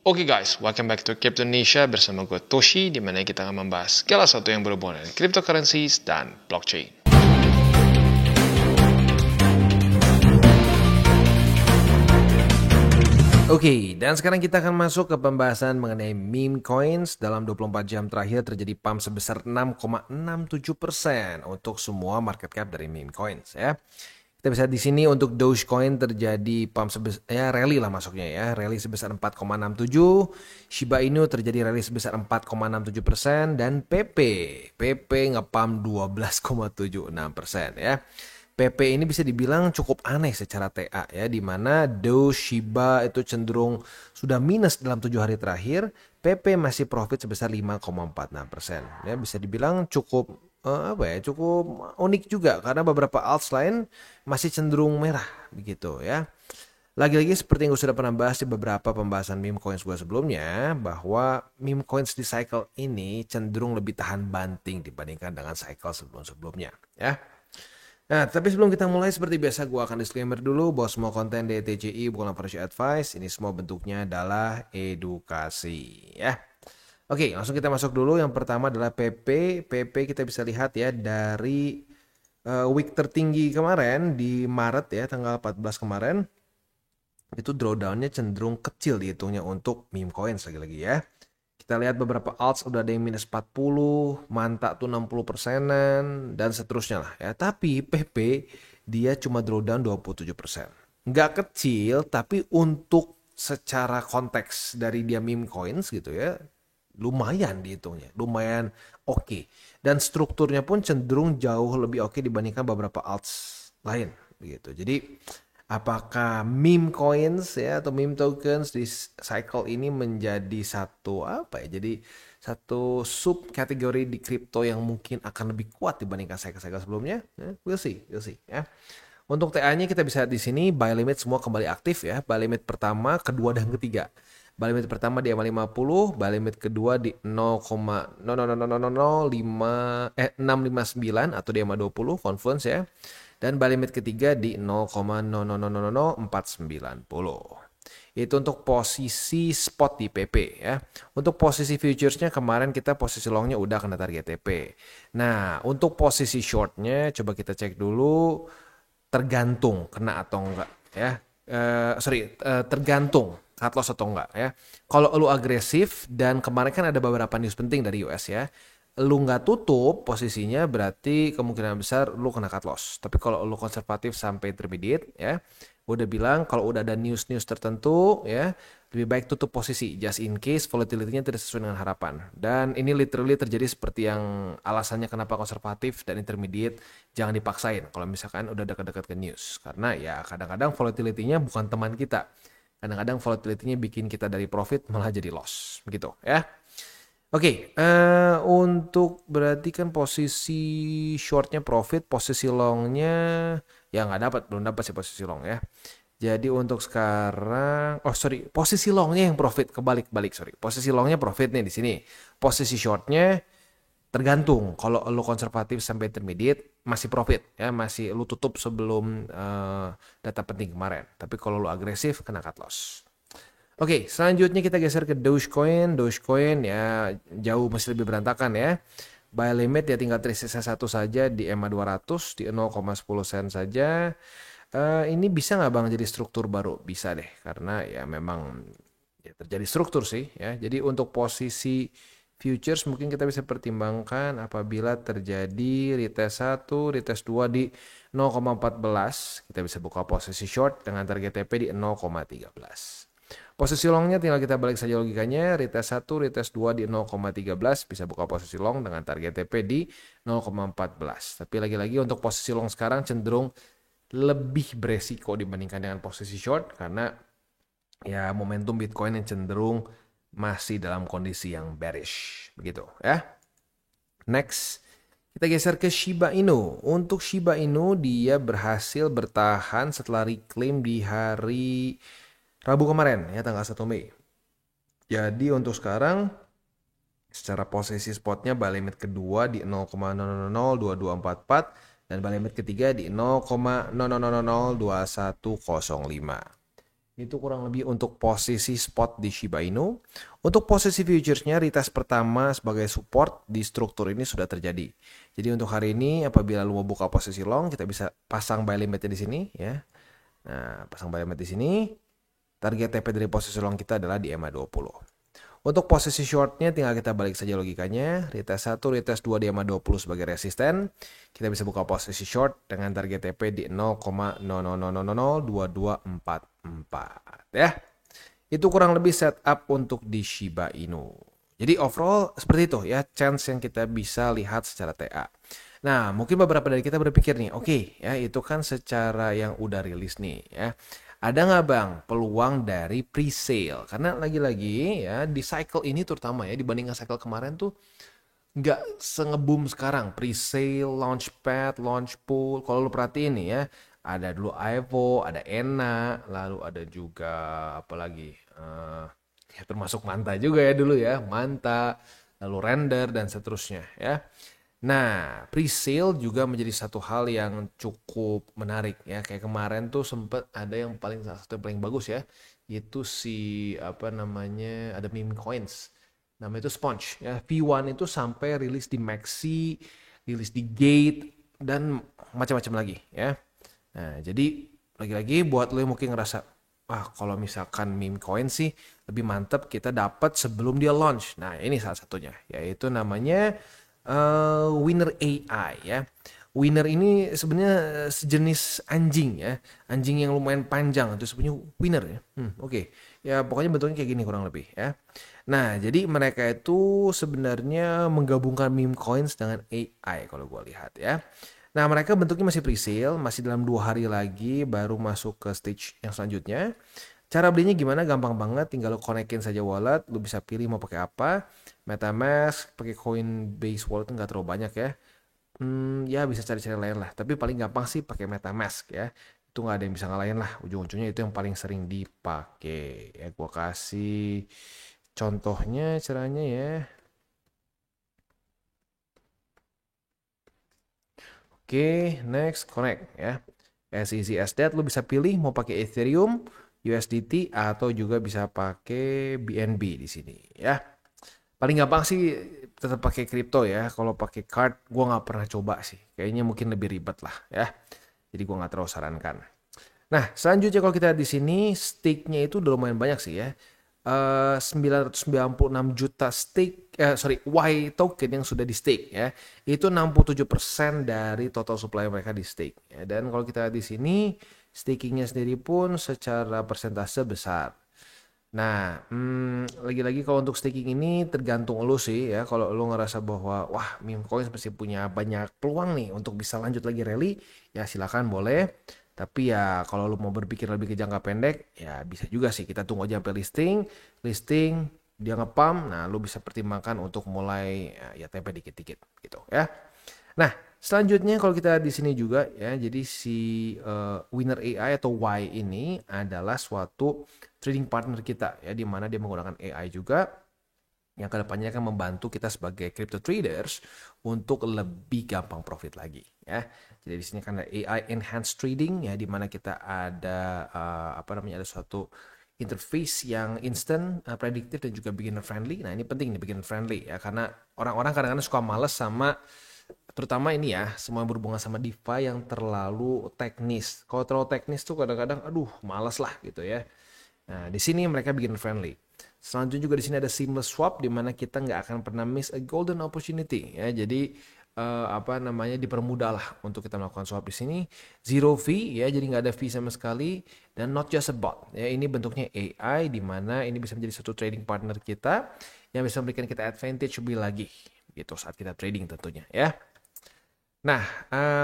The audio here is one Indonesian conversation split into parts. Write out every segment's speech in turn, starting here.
Oke guys, welcome back to Crypto Indonesia bersama gue Toshi, di mana kita akan membahas segala sesuatu yang berhubungan dengan cryptocurrencies dan blockchain. Oke, dan sekarang kita akan masuk ke pembahasan mengenai meme coins. Dalam 24 jam terakhir terjadi pump sebesar 6,67% untuk semua market cap dari meme coins ya. Kita bisa di sini untuk Dogecoin terjadi pump sebesar rally lah masuknya ya, rally sebesar 4,67, Shiba Inu terjadi rally sebesar 4,67% dan PP ngepump 12,76% ya. PP ini bisa dibilang cukup aneh secara TA ya, di mana Doge, Shiba itu cenderung sudah minus dalam 7 hari terakhir, PP masih profit sebesar 5,46%. Ya, bisa dibilang cukup cukup unik juga karena beberapa alts lain masih cenderung merah begitu ya. Lagi-lagi seperti yang gue sudah pernah bahas di beberapa pembahasan meme coins gue sebelumnya, bahwa meme coins di cycle ini cenderung lebih tahan banting dibandingkan dengan cycle sebelum-sebelumnya ya. Nah, tapi sebelum kita mulai, seperti biasa gue akan disclaimer dulu bahwa semua konten di TCI bukanlah financial advice. Ini semua bentuknya adalah edukasi ya. Oke, langsung kita masuk dulu. Yang pertama adalah PP. PP kita bisa lihat ya dari week tertinggi kemarin di Maret ya, tanggal 14 kemarin. Itu drawdownnya cenderung kecil dihitungnya untuk meme coins lagi-lagi ya. Kita lihat beberapa alts udah ada yang minus 40, Manta tuh 60%-an, dan seterusnya lah ya. Tapi PP dia cuma drawdown 27%. Nggak kecil, tapi untuk secara konteks dari dia meme coins gitu ya, lumayan dihitungnya, lumayan oke. Dan strukturnya pun cenderung jauh lebih oke dibandingkan beberapa alts lain gitu. Jadi apakah meme coins ya atau meme tokens di cycle ini menjadi satu jadi satu sub kategori di kripto yang mungkin akan lebih kuat dibandingkan cycle-cycle sebelumnya? We'll see ya. Untuk TA-nya kita bisa di sini buy limit semua kembali aktif ya. Buy limit pertama, kedua dan ketiga. Buy limit pertama di EMA 50, buy limit kedua di 0,0000659 atau di EMA 20 Confluence ya. Dan buy limit ketiga di 0,0000490. Itu untuk posisi spot di PP ya. Untuk posisi futuresnya kemarin kita posisi longnya udah kena target TP. Nah, untuk posisi shortnya coba kita cek dulu, tergantung kena atau enggak ya. Tergantung cut loss atau enggak ya. Kalau lu agresif, dan kemarin kan ada beberapa news penting dari US ya, lu nggak tutup posisinya berarti kemungkinan besar lu kena cut loss. Tapi kalau lu konservatif sampai intermediate ya, gue udah bilang kalau udah ada news tertentu ya, lebih baik tutup posisi just in case volatility-nya tidak sesuai dengan harapan. Dan ini literally terjadi seperti yang alasannya kenapa konservatif dan intermediate jangan dipaksain kalau misalkan udah dekat-dekat ke news. Karena ya kadang-kadang volatility-nya bukan teman kita. Kadang-kadang volatility-nya bikin kita dari profit malah jadi loss begitu ya. Oke, untuk berarti kan posisi shortnya profit, posisi longnya ya belum dapat sih posisi long ya. Jadi untuk sekarang, posisi longnya yang profit, kebalik, posisi longnya profit nih di sini. Posisi shortnya tergantung, kalau lu konservatif sampai intermediate masih profit ya, masih lu tutup sebelum data penting kemarin. Tapi kalau lu agresif kena cut loss. Oke, selanjutnya kita geser ke Dogecoin. Dogecoin ya jauh masih lebih berantakan ya. Buy limit ya tinggal tersisa satu saja di EMA 200 di 0,10 sen saja. Ini bisa nggak Bang jadi struktur baru? Bisa deh, karena ya memang ya terjadi struktur sih ya. Jadi untuk posisi futures mungkin kita bisa pertimbangkan apabila terjadi retest 1, retest 2 di 0,14. Kita bisa buka posisi short dengan target TP di 0,13. Posisi longnya tinggal kita balik saja logikanya, retest 1, retest 2 di 0,13, bisa buka posisi long dengan target TP di 0,14. Tapi lagi-lagi untuk posisi long sekarang cenderung lebih beresiko dibandingkan dengan posisi short, karena ya momentum Bitcoin yang cenderung masih dalam kondisi yang bearish, begitu ya. Next, kita geser ke Shiba Inu. Untuk Shiba Inu dia berhasil bertahan setelah reclaim di hari Rabu kemarin ya, tanggal 1 Mei. Jadi untuk sekarang secara posisi spotnya buy limit kedua di 0,0002244 dan buy limit ketiga di 0,0002105. Itu kurang lebih untuk posisi spot di Shiba Inu. Untuk posisi futuresnya, retest pertama sebagai support di struktur ini sudah terjadi. Jadi untuk hari ini, apabila lu mau buka posisi long, kita bisa pasang buy limitnya di sini ya. Nah, pasang buy limit di sini. Target TP dari posisi long kita adalah di EMA20. Untuk posisi shortnya tinggal kita balik saja logikanya. Retest 1, retest 2 di EMA20 sebagai resisten. Kita bisa buka posisi short dengan target TP di 0,00002244 ya. Itu kurang lebih setup untuk di Shiba Inu. Jadi overall seperti itu ya chance yang kita bisa lihat secara TA. Nah, mungkin beberapa dari kita berpikir nih, oke, ya itu kan secara yang udah rilis nih ya. Ada nggak bang peluang dari pre-sale? Karena lagi-lagi ya di cycle ini terutama ya dibandingkan cycle kemarin tuh nggak se-ngeboom sekarang. Pre-sale, launchpad, launch pool. Kalau lu perhatiin nih ya, ada dulu Ivo, ada Ena, lalu ada juga apa lagi? Ya termasuk Manta juga ya dulu ya, Manta, lalu Render dan seterusnya ya. Nah, pre-sale juga menjadi satu hal yang cukup menarik ya. Kayak kemarin tuh sempet ada yang paling salah satu yang paling bagus ya, yaitu si apa namanya ada meme coins. Namanya itu Sponge ya. V1 itu sampai rilis di Maxi, rilis di Gate dan macam-macam lagi ya. Nah, jadi lagi-lagi buat lo yang mungkin ngerasa kalau misalkan meme coin sih lebih mantep kita dapat sebelum dia launch. Nah, ini salah satunya yaitu namanya Winner AI ya. Winner ini sebenarnya sejenis anjing ya, anjing yang lumayan panjang itu sebenarnya winner ya. Oke. Ya pokoknya bentuknya kayak gini kurang lebih ya. Nah jadi mereka itu sebenarnya menggabungkan meme coins dengan AI kalau gue lihat ya. Nah mereka bentuknya masih pre-sale, masih dalam 2 hari lagi baru masuk ke stage yang selanjutnya. Cara belinya gimana? Gampang banget, tinggal lo konekin saja wallet, lo bisa pilih mau pakai apa. MetaMask, pakai Coinbase wallet nggak terlalu banyak ya. Ya bisa cari-cari lain lah. Tapi paling gampang sih pakai MetaMask ya. Itu nggak ada yang bisa ngalahin lah. Ujung-ujungnya itu yang paling sering dipakai. Ya gua kasih contohnya caranya ya. Oke, next connect ya. As easy as that, lo bisa pilih mau pakai Ethereum, USDT atau juga bisa pakai BNB di sini ya. Paling gampang sih tetap pakai kripto ya. Kalau pakai card, gue nggak pernah coba sih. Kayaknya mungkin lebih ribet lah ya. Jadi gue nggak terlalu sarankan. Nah, selanjutnya kalau kita di sini stake-nya itu udah lumayan banyak sih ya. 996 juta stake, Y token yang sudah di stake ya. Itu 67% dari total supply mereka di stake. Ya. Dan kalau kita di sini stakingnya sendiri pun secara persentase besar. Nah, lagi-lagi kalau untuk staking ini tergantung lo sih ya. Kalau lo ngerasa bahwa wah meme coins masih punya banyak peluang nih untuk bisa lanjut lagi rally, ya silakan boleh. Tapi ya kalau lo mau berpikir lebih ke jangka pendek, ya bisa juga sih kita tunggu aja sampai listing dia ngepump, nah lo bisa pertimbangkan untuk mulai ya tempe dikit-dikit gitu ya. Nah, selanjutnya kalau kita di sini juga ya, jadi si Winner AI atau Y ini adalah suatu trading partner kita ya, di mana dia menggunakan AI juga yang kedepannya akan membantu kita sebagai crypto traders untuk lebih gampang profit lagi ya. Jadi di sini kan ada AI enhanced trading ya, di mana kita ada ada suatu interface yang instant, prediktif dan juga beginner friendly. Nah ini penting nih beginner friendly ya, karena orang-orang kadang-kadang suka males sama terutama ini ya, semua yang berhubungan sama DeFi yang terlalu teknis. Kalau terlalu teknis tuh kadang-kadang aduh males lah gitu ya. Nah, di sini mereka bikin friendly. Selanjutnya juga di sini ada seamless swap di mana kita nggak akan pernah miss a golden opportunity ya. Jadi dipermudah lah untuk kita melakukan swap di sini. Zero fee ya, jadi nggak ada fee sama sekali dan not just a bot ya. Ini bentuknya AI di mana ini bisa menjadi satu trading partner kita yang bisa memberikan kita advantage lebih lagi gitu saat kita trading tentunya ya. Nah,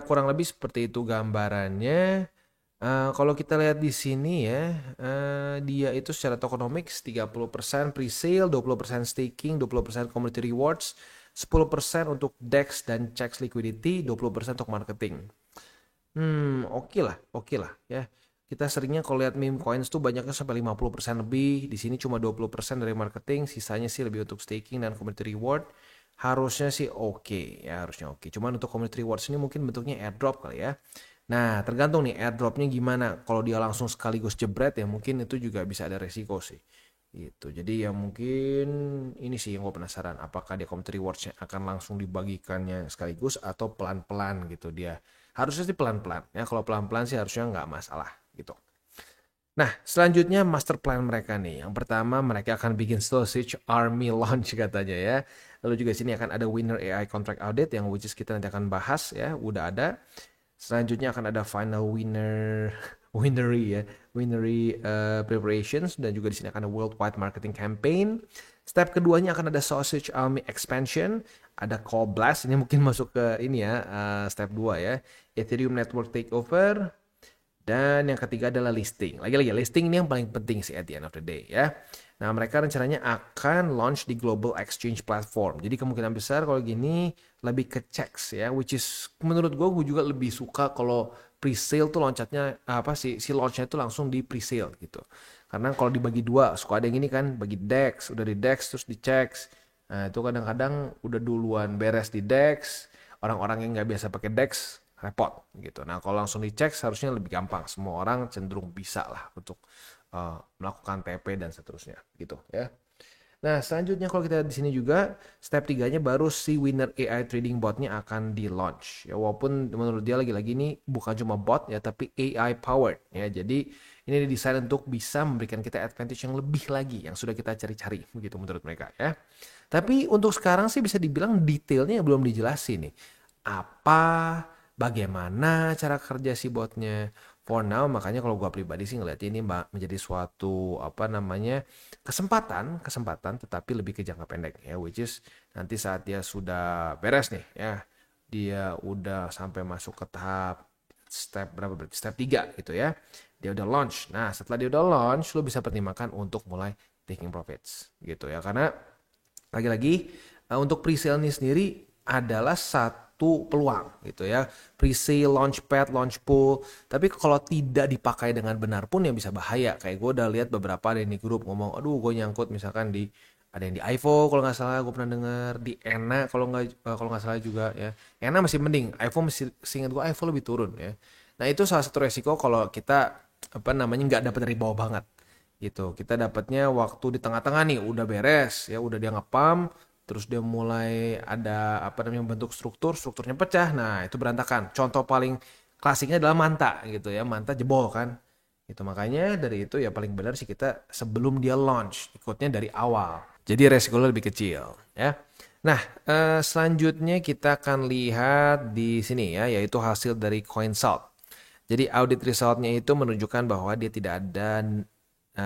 kurang lebih seperti itu gambarannya. Kalau kita lihat di sini ya, dia itu secara tokenomics 30% pre-sale, 20% staking, 20% community rewards, 10% untuk DEX dan checks liquidity, 20% untuk marketing. Oke lah ya. Kita seringnya kalau lihat meme coins tuh banyaknya sampai 50% lebih. Di sini cuma 20% dari marketing, sisanya sih lebih untuk staking dan community reward. Harusnya sih oke ya, harusnya oke. Cuman untuk community rewards ini mungkin bentuknya airdrop kali ya. Nah, tergantung nih airdropnya gimana. Kalau dia langsung sekaligus jebret ya mungkin itu juga bisa ada resiko sih. Gitu. Jadi ya mungkin ini sih yang gue penasaran. Apakah dia community rewards-nya akan langsung dibagikannya sekaligus atau pelan-pelan gitu dia. Harusnya sih pelan-pelan. Ya kalau pelan-pelan sih harusnya nggak masalah gitu. Nah, selanjutnya master plan mereka nih. Yang pertama, mereka akan bikin sausage army launch katanya ya. Lalu juga sini akan ada winner AI contract audit yang which is kita nanti akan bahas ya, udah ada. Selanjutnya akan ada final winner winery ya, winery preparations dan juga di sini akan ada worldwide marketing campaign. Step keduanya akan ada sausage army expansion, ada call blast ini mungkin masuk ke ini ya, step 2 ya. Ethereum network takeover, dan yang ketiga adalah listing. Lagi-lagi listing ini yang paling penting sih at the end of the day ya. Nah, mereka rencananya akan launch di global exchange platform. Jadi kemungkinan besar kalau gini lebih ke checks ya, which is menurut gue juga lebih suka kalau pre-sale tuh loncatnya apa sih si launchnya itu langsung di pre-sale gitu. Karena kalau dibagi dua suka ada yang ini kan bagi DEX, udah di DEX terus di checks. Nah, itu kadang-kadang udah duluan beres di DEX, orang-orang yang nggak biasa pakai DEX repot gitu. Nah, kalau langsung dicek seharusnya lebih gampang. Semua orang cenderung bisa lah untuk melakukan TP dan seterusnya gitu ya. Nah, selanjutnya kalau kita di sini juga step 3-nya baru si winner AI trading botnya akan di launch. Ya, walaupun menurut dia lagi-lagi ini bukan cuma bot ya, tapi AI powered ya. Jadi ini didesain untuk bisa memberikan kita advantage yang lebih lagi yang sudah kita cari-cari begitu menurut mereka ya. Tapi untuk sekarang sih bisa dibilang detailnya belum dijelasin nih. Apa, bagaimana cara kerja si botnya. For now, makanya kalau gua pribadi sih ngeliat ini menjadi suatu apa namanya kesempatan tetapi lebih ke jangka pendek ya, which is nanti saat dia sudah beres nih ya, dia udah sampai masuk ke tahap step berapa berarti step 3 gitu ya, dia udah launch. Nah, setelah dia udah launch lo bisa pertimbangkan untuk mulai taking profits gitu ya, karena lagi-lagi untuk pre-sale ini sendiri adalah satu peluang gitu ya. Pre-sale, launchpad, launch pool. Tapi kalau tidak dipakai dengan benar pun ya bisa bahaya. Kayak gue udah lihat beberapa ada di grup ngomong, aduh gue nyangkut misalkan di ada yang di iPhone kalau nggak salah gue pernah dengar, di Ena kalau nggak salah juga ya. Ena masih mending, iPhone masih seingat gue iPhone lebih turun ya. Nah itu salah satu resiko kalau kita apa namanya nggak dapat dari bawah banget gitu. Kita dapatnya waktu di tengah-tengah nih udah beres ya, udah dia ngepam, terus dia mulai ada apa namanya bentuk strukturnya pecah. Nah, itu berantakan. Contoh paling klasiknya adalah Manta gitu ya. Manta jebol kan. Itu makanya dari itu ya paling benar sih kita sebelum dia launch ikutnya dari awal. Jadi resikonya lebih kecil ya. Nah, selanjutnya kita akan lihat di sini ya, yaitu hasil dari CoinSalt. Jadi audit resultnya itu menunjukkan bahwa dia tidak ada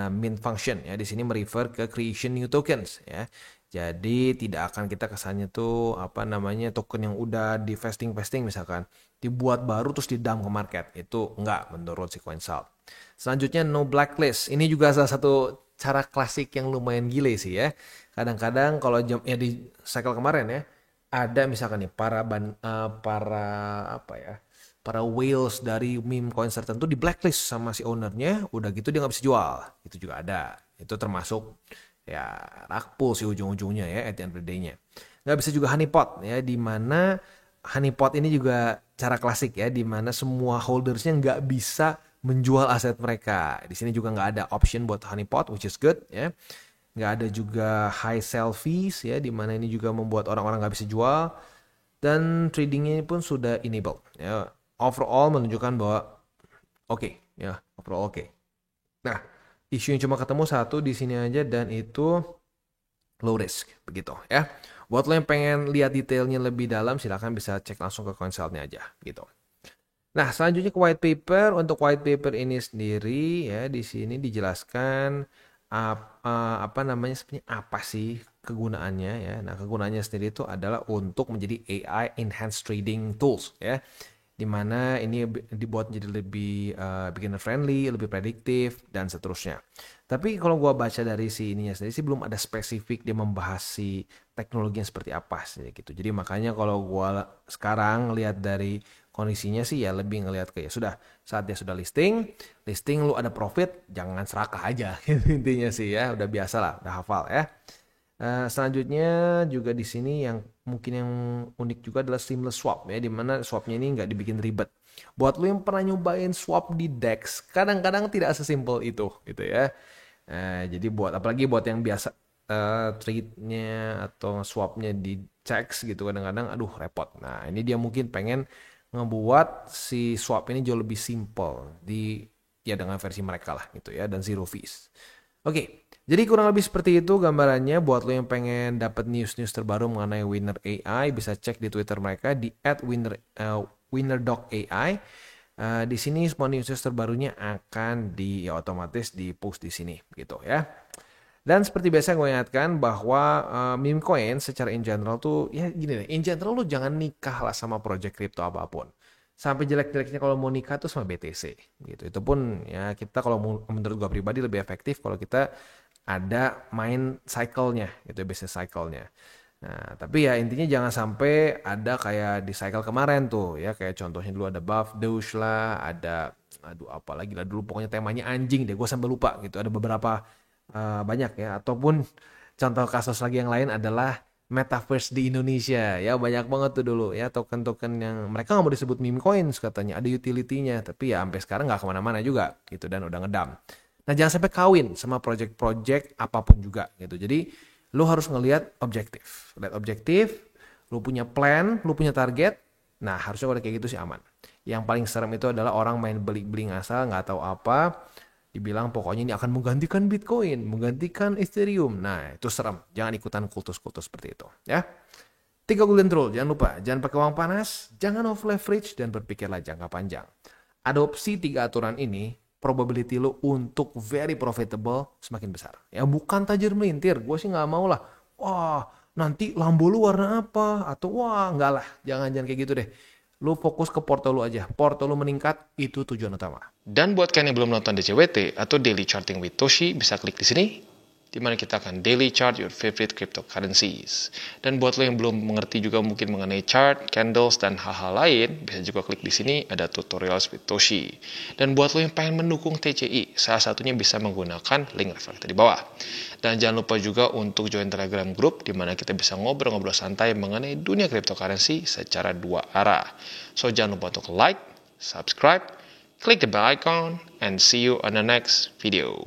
mint function ya. Di sini merefer ke creation new tokens ya. Jadi tidak akan kita kesannya tuh apa namanya token yang udah di vesting misalkan dibuat baru terus di dump ke market. Itu enggak menurut si CoinSalt. Selanjutnya no blacklist. Ini juga salah satu cara klasik yang lumayan gile sih ya. Kadang-kadang kalau ya di cycle kemarin ya ada misalkan nih para apa ya, para whales dari meme coins tertentu di blacklist sama si ownernya, udah gitu dia nggak bisa jual. Itu juga ada. Itu termasuk ya rug pull sih ujung-ujungnya ya at the end of the day-nya. Nggak bisa juga honeypot ya, di mana honeypot ini juga cara klasik ya, di mana semua holdersnya nggak bisa menjual aset mereka. Di sini juga nggak ada option buat honeypot, which is good ya. Nggak ada juga high sell fees ya, di mana ini juga membuat orang-orang nggak bisa jual. Dan tradingnya pun sudah enabled ya. Overall menunjukkan bahwa oke ya, overall oke. Nah, isu yang cuma ketemu satu di sini aja dan itu low risk begitu ya. Buat lo yang pengen lihat detailnya lebih dalam silahkan bisa cek langsung ke konsulnya aja gitu. Nah, selanjutnya ke white paper. Untuk white paper ini sendiri ya di sini dijelaskan apa namanya sebenarnya apa sih kegunaannya ya. Nah, kegunaannya sendiri itu adalah untuk menjadi AI enhanced trading tools ya, di mana ini dibuat menjadi lebih beginner friendly, lebih prediktif dan seterusnya. Tapi kalau gua baca dari si ininya sendiri sih belum ada spesifik dia membahas si teknologinya seperti apa sih gitu. Jadi makanya kalau gua sekarang lihat dari kondisinya sih ya lebih ngelihat ke ya sudah saat dia sudah listing lu ada profit jangan serakah aja intinya sih ya, udah biasa lah, udah hafal ya. Selanjutnya juga di sini yang mungkin yang unik juga adalah seamless swap ya, di mana swapnya ini nggak dibikin ribet. Buat lu yang pernah nyobain swap di DEX, kadang-kadang tidak sesimpel itu gitu ya. Jadi apalagi buat yang biasa trade-nya atau swapnya di checks gitu kadang-kadang aduh repot. Nah, ini dia mungkin pengen ngebuat si swap ini jauh lebih simple ya dengan versi mereka lah gitu ya dan zero fees. Oke, jadi kurang lebih seperti itu gambarannya. Buat lo yang pengen dapat news-news terbaru mengenai Winner AI, bisa cek di Twitter mereka di @winnerdog.ai. Di sini semua news terbarunya akan otomatis di post di sini gitu ya. Dan seperti biasa gue ingatkan bahwa meme coin secara in general tuh ya gini deh, in general lu jangan nikah lah sama project crypto apapun. Sampai jelek-jeleknya kalau mau nikah tuh sama BTC gitu. Itu pun ya kita kalau menurut gue pribadi lebih efektif kalau kita ada main cycle-nya gitu, business cycle-nya. Nah, tapi ya intinya jangan sampai ada kayak di cycle kemarin tuh ya, kayak contohnya dulu ada Buff Doge lah, ada aduh apa lagi lah dulu pokoknya temanya anjing deh, gue sampai lupa gitu. Ada beberapa banyak ya, ataupun contoh kasus lagi yang lain adalah Metaverse di Indonesia ya, banyak banget tuh dulu ya token-token yang mereka nggak mau disebut meme coins katanya ada utility-nya, tapi ya sampai sekarang nggak kemana-mana juga gitu dan udah ngedam. Nah jangan sampai kawin sama project-project apapun juga gitu. Jadi lu harus ngelihat objektif, lihat objektif, lu punya plan, lu punya target. Nah harusnya kalau kayak gitu sih aman. Yang paling serem itu adalah orang main beli-beli ngasal nggak tahu apa, dibilang pokoknya ini akan menggantikan Bitcoin, menggantikan Ethereum. Nah, itu serem. Jangan ikutan kultus-kultus seperti itu, ya. 3 golden rule, jangan lupa. Jangan pakai uang panas, jangan over leverage, dan berpikirlah jangka panjang. Adopsi 3 aturan ini, probability lo untuk very profitable semakin besar. Ya, bukan tajir melintir. Gue sih nggak mau lah. Wah, nanti Lambo lu warna apa? Atau wah, nggak lah. Jangan kayak gitu deh. Lu fokus ke porto lu aja. Porto lu meningkat, itu tujuan utama. Dan buat kalian yang belum nonton DCWT atau Daily Charting with Toshi, bisa klik di sini, di mana kita akan daily chart your favorite cryptocurrencies. Dan buat lo yang belum mengerti juga mungkin mengenai chart, candles, dan hal-hal lain, bisa juga klik di sini, ada tutorials with Toshi. Dan buat lo yang pengen mendukung TCI, salah satunya bisa menggunakan link reflektor di bawah. Dan jangan lupa juga untuk join Telegram group, di mana kita bisa ngobrol-ngobrol santai mengenai dunia cryptocurrency secara 2 arah. So jangan lupa untuk like, subscribe, click the bell icon, and see you on the next video.